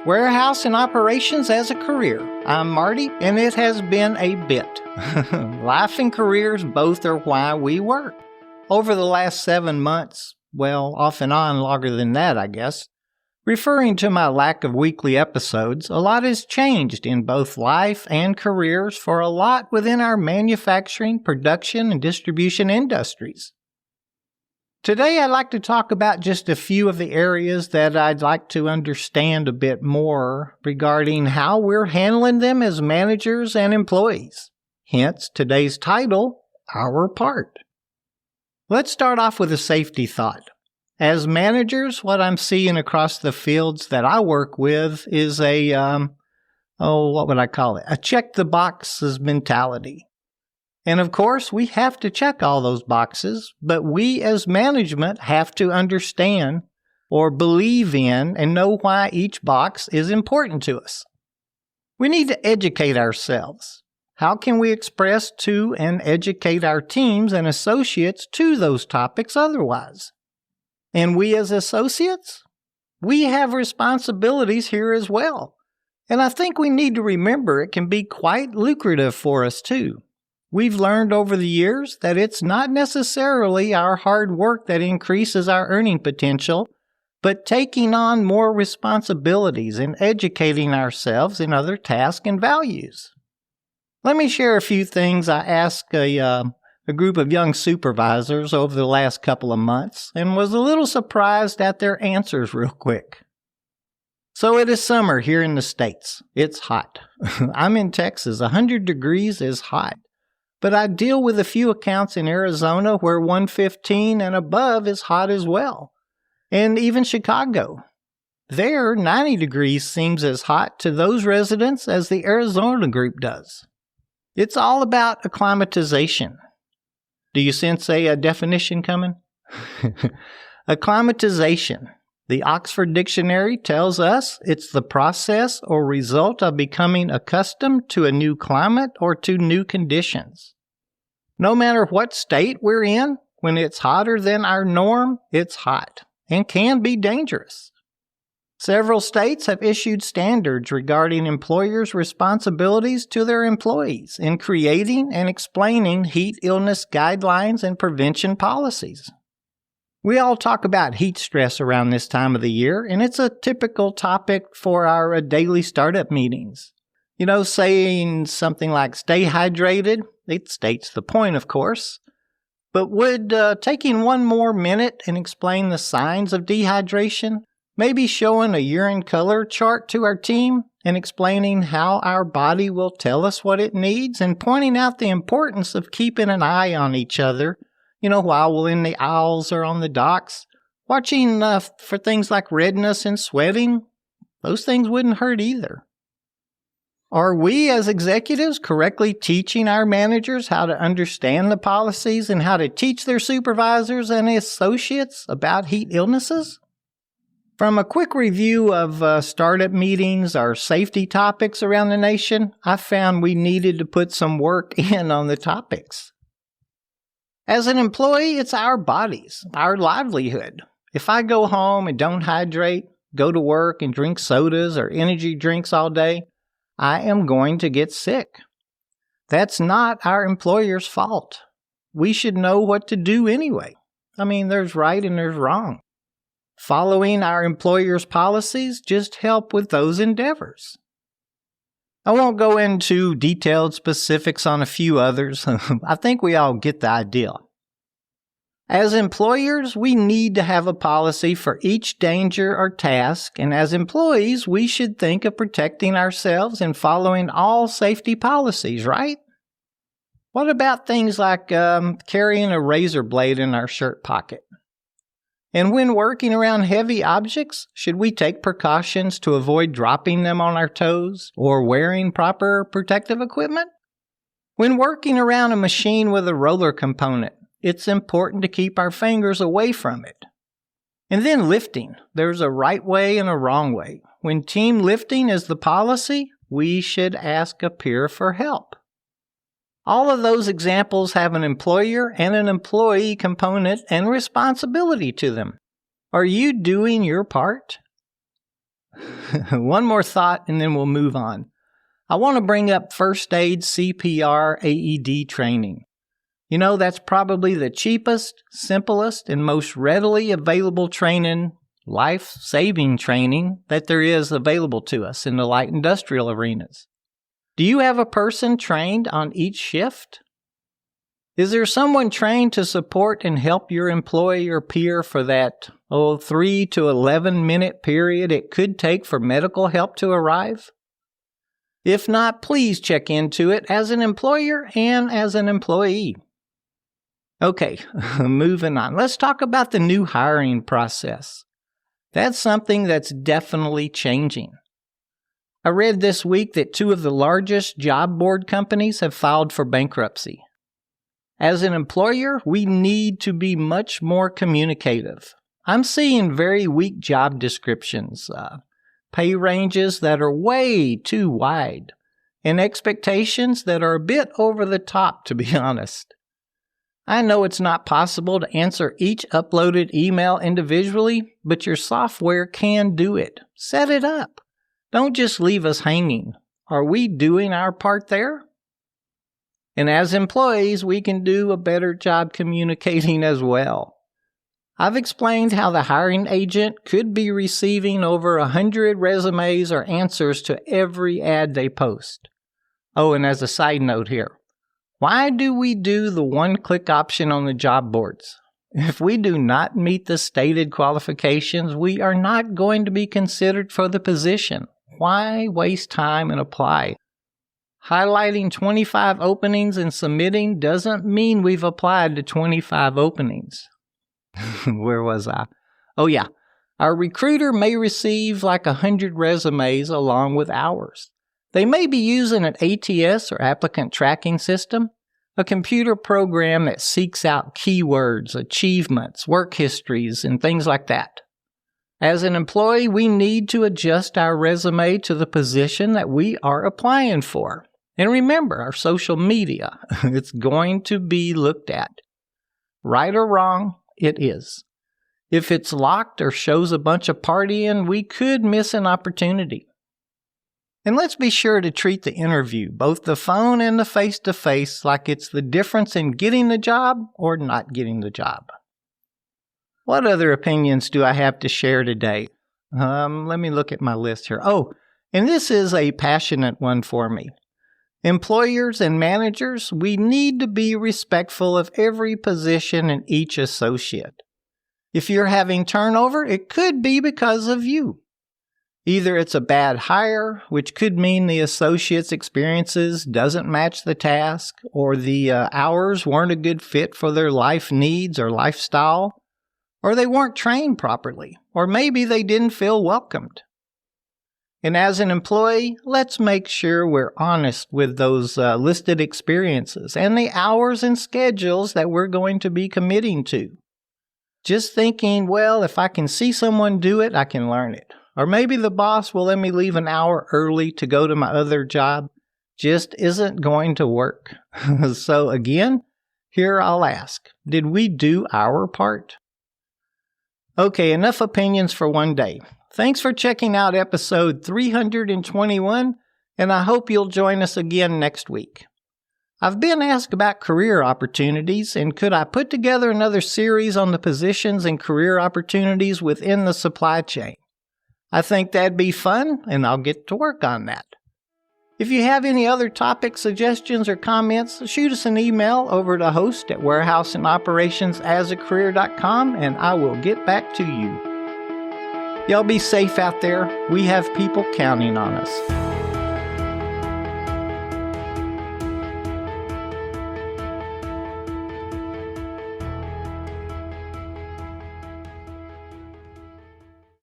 Warehouse and operations as a career. I'm Marty, and it has been a bit. Life and careers both are why we work. Over the last 7 months, well, off and on longer than that, I guess, referring to my lack of weekly episodes, a lot has changed in both life and careers for a lot within our manufacturing, production, and distribution industries. Today, I'd like to talk about just a few of the areas that I'd like to understand a bit more regarding how we're handling them as managers and employees. Hence, today's title, Our Part. Let's start off with a safety thought. As managers, what I'm seeing across the fields that I work with is a check the boxes mentality. And of course, we have to check all those boxes, but we as management have to understand or believe in and know why each box is important to us. We need to educate ourselves. How can we express to and educate our teams and associates to those topics otherwise? And we as associates, we have responsibilities here as well. And I think we need to remember it can be quite lucrative for us too. We've learned over the years that it's not necessarily our hard work that increases our earning potential, but taking on more responsibilities and educating ourselves in other tasks and values. Let me share a few things I asked a group of young supervisors over the last couple of months and was a little surprised at their answers real quick. So it is summer here in the States. It's hot. I'm in Texas. 100 degrees is hot. But I deal with a few accounts in Arizona where 115 and above is hot as well. And even Chicago. There, 90 degrees seems as hot to those residents as the Arizona group does. It's all about acclimatization. Do you sense a definition coming? Acclimatization. The Oxford Dictionary tells us it's the process or result of becoming accustomed to a new climate or to new conditions. No matter what state we're in, when it's hotter than our norm, it's hot and can be dangerous. Several states have issued standards regarding employers' responsibilities to their employees in creating and explaining heat illness guidelines and prevention policies. We all talk about heat stress around this time of the year, and it's a typical topic for our daily startup meetings. You know, saying something like stay hydrated, it states the point, of course. But would taking one more minute and explain the signs of dehydration, maybe showing a urine color chart to our team and explaining how our body will tell us what it needs and pointing out the importance of keeping an eye on each other, while we're in the aisles or on the docks, watching for things like redness and sweating, those things wouldn't hurt either. Are we as executives correctly teaching our managers how to understand the policies and how to teach their supervisors and associates about heat illnesses? From a quick review of startup meetings or safety topics around the nation, I found we needed to put some work in on the topics. As an employee, it's our bodies, our livelihood. If I go home and don't hydrate, go to work and drink sodas or energy drinks all day, I am going to get sick. That's not our employer's fault. We should know what to do anyway. There's right and there's wrong. Following our employer's policies just help with those endeavors. I won't go into detailed specifics on a few others. I think we all get the idea. As employers, we need to have a policy for each danger or task, and as employees, we should think of protecting ourselves and following all safety policies, right? What about things like carrying a razor blade in our shirt pocket? And when working around heavy objects, should we take precautions to avoid dropping them on our toes or wearing proper protective equipment? When working around a machine with a roller component, it's important to keep our fingers away from it. And then lifting. There's a right way and a wrong way. When team lifting is the policy, we should ask a peer for help. All of those examples have an employer and an employee component and responsibility to them. Are you doing your part? One more thought and then we'll move on. I want to bring up first aid, CPR, AED training. You know, that's probably the cheapest, simplest, and most readily available training, life-saving training that there is available to us in the light industrial arenas. Do you have a person trained on each shift? Is there someone trained to support and help your employee or peer for that 3 to 11 minute period it could take for medical help to arrive? If not, please check into it as an employer and as an employee. Okay, moving on. Let's talk about the new hiring process. That's something that's definitely changing. I read this week that 2 of the largest job board companies have filed for bankruptcy. As an employer, we need to be much more communicative. I'm seeing very weak job descriptions, pay ranges that are way too wide, and expectations that are a bit over the top, to be honest. I know it's not possible to answer each uploaded email individually, but your software can do it. Set it up. Don't just leave us hanging. Are we doing our part there? And as employees, we can do a better job communicating as well. I've explained how the hiring agent could be receiving over 100 resumes or answers to every ad they post. Oh, and as a side note here, why do we do the one-click option on the job boards? If we do not meet the stated qualifications, we are not going to be considered for the position. Why waste time and apply? Highlighting 25 openings and submitting doesn't mean we've applied to 25 openings. Where was I? Oh yeah, our recruiter may receive like 100 resumes along with ours. They may be using an ATS or applicant tracking system, a computer program that seeks out keywords, achievements, work histories, and things like that. As an employee, we need to adjust our resume to the position that we are applying for. And remember, our social media, it's going to be looked at. Right or wrong, it is. If it's locked or shows a bunch of partying, we could miss an opportunity. And let's be sure to treat the interview, both the phone and the face-to-face, like it's the difference in getting the job or not getting the job. What other opinions do I have to share today? Let me look at my list here. Oh, and this is a passionate one for me. Employers and managers, we need to be respectful of every position and each associate. If you're having turnover, it could be because of you. Either it's a bad hire, which could mean the associate's experiences doesn't match the task, or the hours weren't a good fit for their life needs or lifestyle, or they weren't trained properly, or maybe they didn't feel welcomed. And as an employee, let's make sure we're honest with those listed experiences and the hours and schedules that we're going to be committing to. Just thinking, well, if I can see someone do it, I can learn it. Or maybe the boss will let me leave an hour early to go to my other job, just isn't going to work. So again, here I'll ask, did we do our part? Okay, enough opinions for one day. Thanks for checking out episode 321, and I hope you'll join us again next week. I've been asked about career opportunities, and could I put together another series on the positions and career opportunities within the supply chain? I think that'd be fun, and I'll get to work on that. If you have any other topic suggestions or comments, shoot us an email over to host@warehouseandoperationsasacareer.com, and I will get back to you. Y'all be safe out there. We have people counting on us.